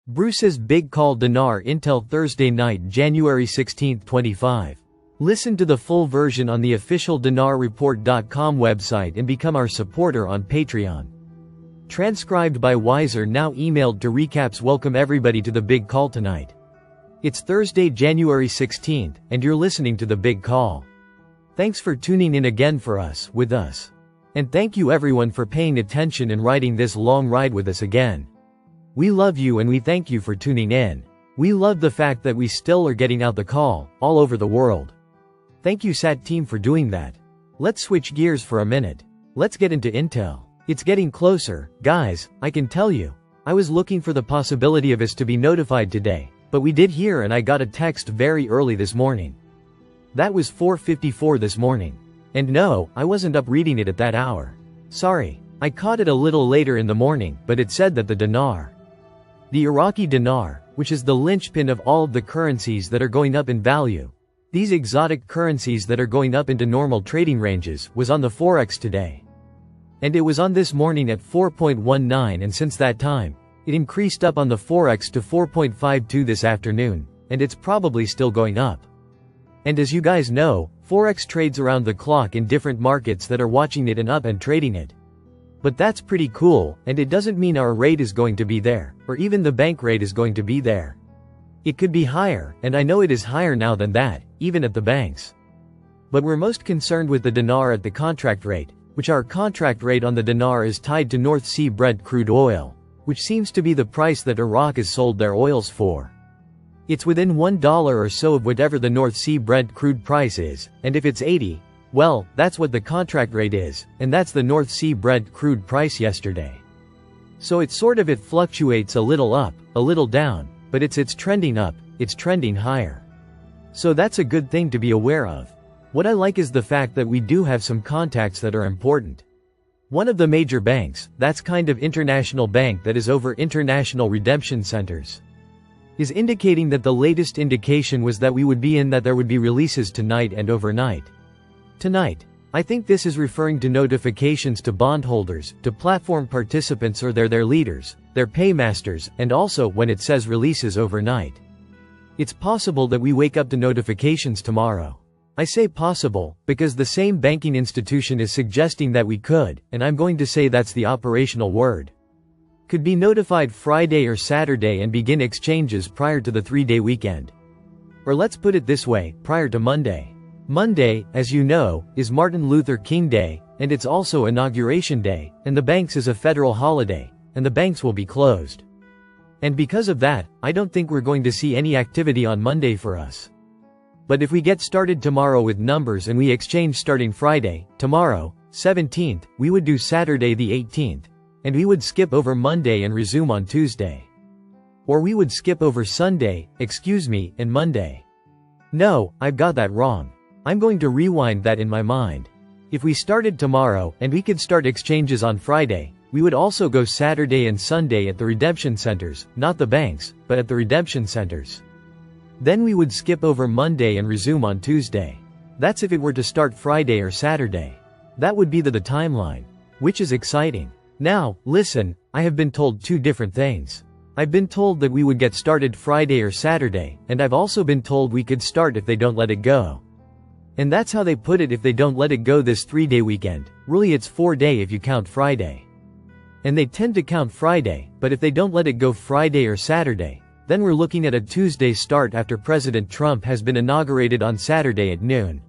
Bruce's big call Dinar Intel Thursday night January 16, 25. Listen to the full version on the official dinarreport.com website and become our supporter on Patreon. Transcribed by Wiser, now emailed to recaps. Welcome everybody to the big call tonight. It's Thursday, January 16th, and you're listening to the big call. Thanks for tuning in again with us. And thank you everyone for paying attention and riding this long ride with us again. We love you and we thank you for tuning in. We love the fact that we still are getting out the call, all over the world. Thank you SAT team for doing that. Let's switch gears for a minute. Let's get into Intel. It's getting closer, guys, I can tell you. I was looking for the possibility of us to be notified today, but we did hear and I got a text very early this morning. That was 4:54 this morning. And no, I wasn't up reading it at that hour. Sorry, I caught it a little later in the morning, but it said that the dinar, the Iraqi dinar, which is the linchpin of all of the currencies that are going up in value, these exotic currencies that are going up into normal trading ranges, was on the Forex today. And it was on this morning at 4.19, and since that time, it increased up on the Forex to 4.52 this afternoon, and it's probably still going up. And as you guys know, Forex trades around the clock in different markets that are watching it and up and trading it. But that's pretty cool, and it doesn't mean our rate is going to be there, or even the bank rate is going to be there. It could be higher, and I know it is higher now than that, even at the banks. But we're most concerned with the dinar at the contract rate, which our contract rate on the dinar is tied to North Sea Brent crude oil, which seems to be the price that Iraq has sold their oils for. It's within $1 or so of whatever the North Sea Brent crude price is, and if it's 80, well, that's what the contract rate is, and that's the North Sea Brent crude price yesterday. So it fluctuates a little up, a little down, but it's trending up, it's trending higher. So that's a good thing to be aware of. What I like is the fact that we do have some contacts that are important. One of the major banks, that's kind of international bank that is over international redemption centers, is indicating that the latest indication was that we would be in that there would be releases tonight and overnight. Tonight. I think this is referring to notifications to bondholders, to platform participants or their leaders, their paymasters, and also when it says releases overnight. It's possible that we wake up to notifications tomorrow. I say possible, because the same banking institution is suggesting that we could, and I'm going to say that's the operational word, could be notified Friday or Saturday and begin exchanges prior to the 3-day weekend. Or let's put it this way, prior to Monday. Monday, as you know, is Martin Luther King Day, and it's also Inauguration Day, and the banks is a federal holiday, and the banks will be closed. And because of that, I don't think we're going to see any activity on Monday for us. But if we get started tomorrow with numbers and we exchange starting Friday, tomorrow, 17th, we would do Saturday the 18th, and we would skip over Monday and resume on Tuesday. Or we would skip over Sunday, and Monday. No, I've got that wrong. I'm going to rewind that in my mind. If we started tomorrow, and we could start exchanges on Friday, we would also go Saturday and Sunday at the redemption centers, not the banks, but at the redemption centers. Then we would skip over Monday and resume on Tuesday. That's if it were to start Friday or Saturday. That would be the timeline. Which is exciting. Now, listen, I have been told two different things. I've been told that we would get started Friday or Saturday, and I've also been told we could start if they don't let it go. And that's how they put it, if they don't let it go this 3-day weekend. Really it's 4-day if you count Friday. And they tend to count Friday, but if they don't let it go Friday or Saturday, then we're looking at a Tuesday start after President Trump has been inaugurated on Saturday at noon.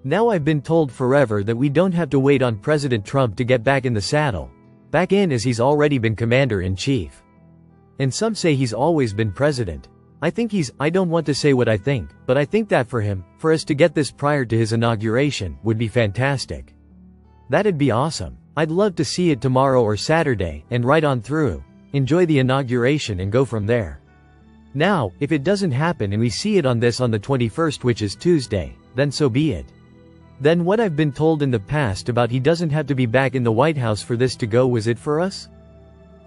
Now I've been told forever that we don't have to wait on President Trump to get back in the saddle. Back in, as he's already been commander-in-chief. And some say he's always been president. I don't want to say what I think, but I think that for us to get this prior to his inauguration, would be fantastic. That'd be awesome. I'd love to see it tomorrow or Saturday, and right on through, enjoy the inauguration and go from there. Now, if it doesn't happen and we see it on the 21st, which is Tuesday, then so be it. Then what I've been told in the past about he doesn't have to be back in the White House for this to go, was it for us?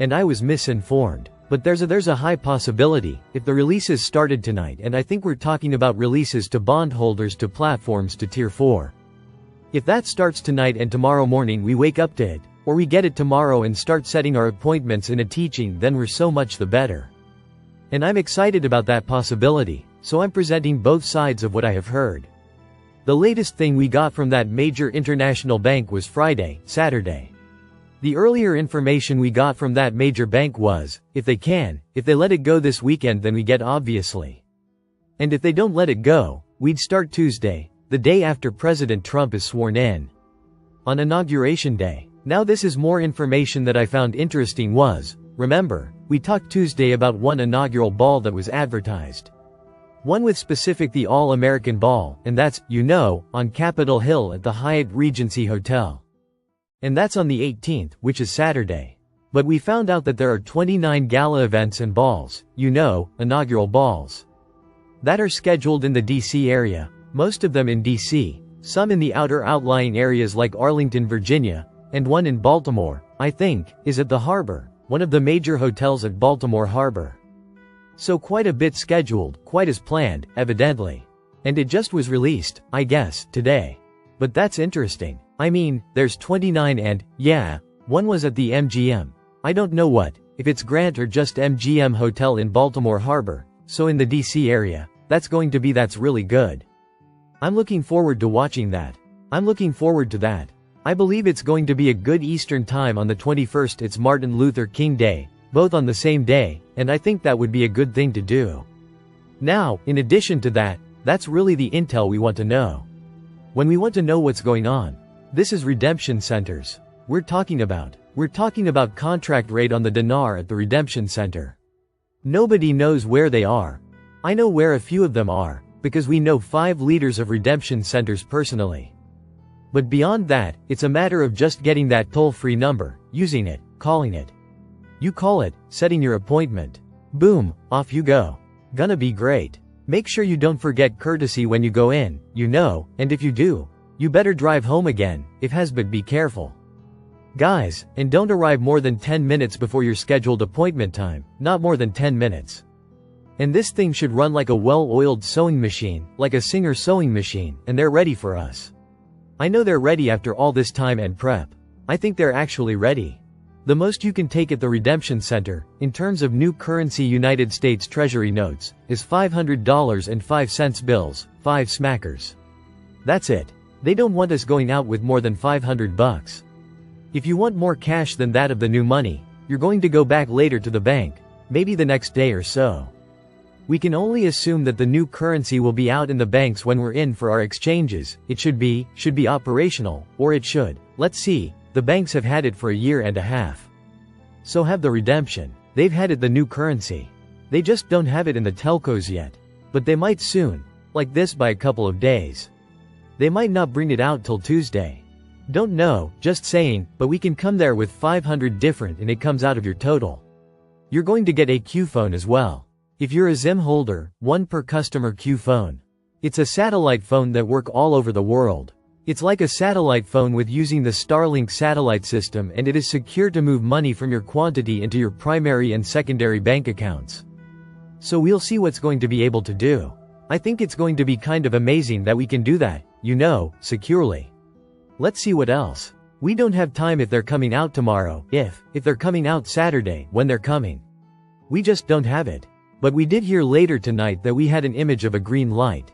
And I was misinformed. But there's a high possibility, if the releases started tonight, and I think we're talking about releases to bondholders, to platforms, to Tier 4. If that starts tonight and tomorrow morning we wake up to it, or we get it tomorrow and start setting our appointments in a teaching, then we're so much the better. And I'm excited about that possibility, so I'm presenting both sides of what I have heard. The latest thing we got from that major international bank was Saturday. The earlier information we got from that major bank was, if they let it go this weekend then we get obviously. And if they don't let it go, we'd start Tuesday, the day after President Trump is sworn in. On Inauguration Day. Now this is more information that I found interesting was, remember, we talked Tuesday about one inaugural ball that was advertised. One with specific the All-American Ball, and that's, on Capitol Hill at the Hyatt Regency Hotel. And that's on the 18th, which is Saturday. But we found out that there are 29 gala events and balls, inaugural balls, that are scheduled in the DC area, most of them in DC, some in the outer outlying areas like Arlington, Virginia, and one in Baltimore, I think, is at the Harbor, one of the major hotels at Baltimore Harbor. So quite a bit scheduled, quite as planned, evidently. And it just was released, I guess, today. But that's interesting. I mean, there's 29 and, one was at the MGM. I don't know if it's Grant or just MGM Hotel in Baltimore Harbor, so in the DC area, that's really good. I'm looking forward to watching that. I'm looking forward to that. I believe it's going to be a good Eastern time on the 21st. It's Martin Luther King Day, both on the same day, and I think that would be a good thing to do. Now, in addition to that, that's really the intel we want to know. When we want to know what's going on, this is redemption centers. We're talking about contract rate on the dinar at the redemption center. Nobody knows where they are. I know where a few of them are, because we know 5 leaders of redemption centers personally. But beyond that, it's a matter of just getting that toll-free number, using it, calling it. You call it, setting your appointment. Boom, off you go. Gonna be great. Make sure you don't forget courtesy when you go in, and if you do, you better drive home again, but be careful. Guys, and don't arrive more than 10 minutes before your scheduled appointment time, not more than 10 minutes. And this thing should run like a well-oiled sewing machine, like a Singer sewing machine, and they're ready for us. I know they're ready after all this time and prep. I think they're actually ready. The most you can take at the redemption center, in terms of new currency United States Treasury notes, is $500.05 bills, 5 smackers. That's it. They don't want us going out with more than $500. If you want more cash than that of the new money, you're going to go back later to the bank, maybe the next day or so. We can only assume that the new currency will be out in the banks when we're in for our exchanges. It should be operational, or it should. Let's see, the banks have had it for a year and a half. So have the redemption. They've had it, the new currency. They just don't have it in the telcos yet. But they might soon, like this by a couple of days. They might not bring it out till Tuesday. Don't know, just saying, but we can come there with 500 different and it comes out of your total. You're going to get a Q phone as well. If you're a SIM holder, 1 per customer Q phone. It's a satellite phone that work all over the world. It's like a satellite phone with using the Starlink satellite system, and it is secure to move money from your quantity into your primary and secondary bank accounts. So we'll see what's going to be able to do. I think it's going to be kind of amazing that we can do that, securely. Let's see what else. We don't have time if they're coming out tomorrow, if they're coming out Saturday, when they're coming. We just don't have it. But we did hear later tonight that we had an image of a green light.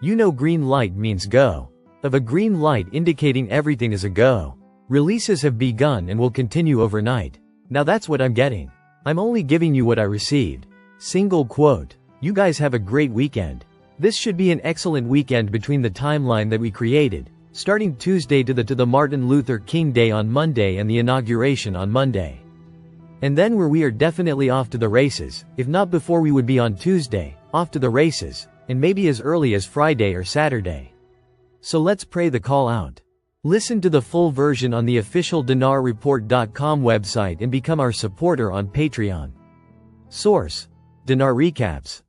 Green light means go. Of a green light indicating everything is a go. Releases have begun and will continue overnight. Now that's what I'm getting. I'm only giving you what I received. Single quote. You guys have a great weekend. This should be an excellent weekend between the timeline that we created, starting Tuesday to the Martin Luther King Day on Monday and the inauguration on Monday. And then we are definitely off to the races, if not before we would be on Tuesday, off to the races, and maybe as early as Friday or Saturday. So let's pray the call out. Listen to the full version on the official DinarReport.com website and become our supporter on Patreon. Source: Dinar Recaps.